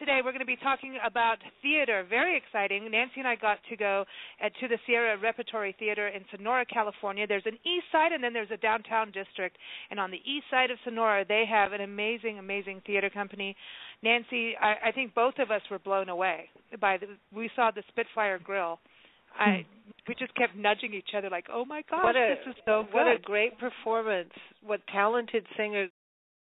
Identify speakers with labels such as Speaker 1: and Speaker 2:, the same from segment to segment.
Speaker 1: today we're going to be talking about theater. Very exciting. Nancy and I got to go to the Sierra Repertory Theater in Sonora, California. There's an east side and then there's a downtown district. And on the east side of Sonora, they have an amazing, amazing theater company. Nancy, I think both of us were blown away we saw the Spitfire Grill. We just kept nudging each other like, oh, my gosh, this is so good.
Speaker 2: What a great performance. What talented singers.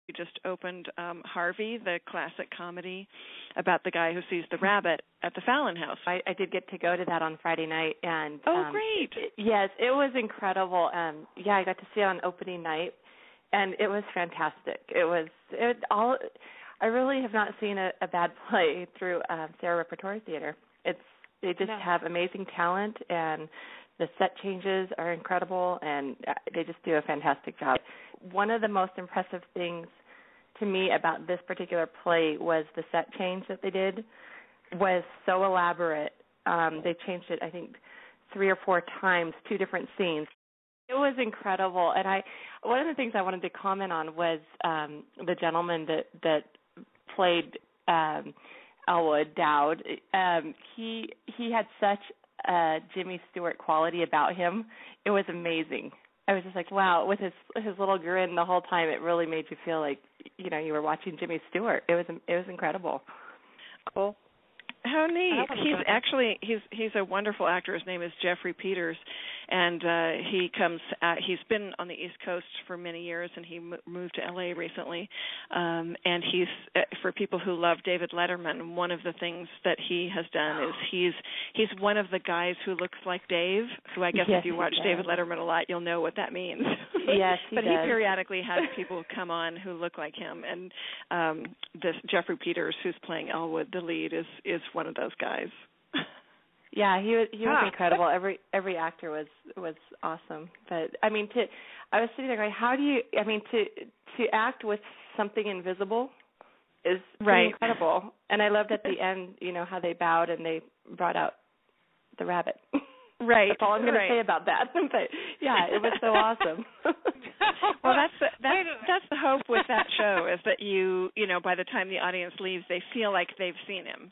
Speaker 2: We just opened Harvey, the classic comedy about the guy who sees the rabbit at the Fallon House.
Speaker 3: I did get to go to that on Friday night. And
Speaker 2: great.
Speaker 3: Yes, it was incredible. I got to see it on opening night, and it was fantastic. I really have not seen a bad play through Sierra Repertory Theater. They just have amazing talent, and the set changes are incredible, and they just do a fantastic job. One of the most impressive things to me about this particular play was the set change that they did was so elaborate. They changed it, I think, 3 or 4 times, 2 different scenes. It was incredible, and one of the things I wanted to comment on was the gentleman that played Elwood Dowd. He had such a Jimmy Stewart quality about him. It was amazing. I was just like, wow, with his little grin the whole time, it really made you feel like, you were watching Jimmy Stewart. It was incredible.
Speaker 2: Cool. How neat. He's a wonderful actor. His name is Jeffrey Peters, and he's been on the East Coast for many years, and he moved to LA recently. And he's for people who love David Letterman, one of the things that he has done is he's one of the guys who looks like Dave, who I guess if you watch David Letterman a lot, you'll know what that means.
Speaker 3: Yes,
Speaker 2: but he periodically has people come on who look like him, and this Jeffrey Peters, who's playing Elwood, the lead, is one of those guys.
Speaker 3: Yeah, he was incredible. Every actor was awesome. But I was sitting there going, how do you? To act with something invisible is pretty incredible. And I loved at the end, how they bowed and they brought out the rabbit.
Speaker 2: Right.
Speaker 3: That's all I'm going to say about that. But yeah, it was so awesome.
Speaker 2: Well, that's the hope with that show is that you by the time the audience leaves, they feel like they've seen him.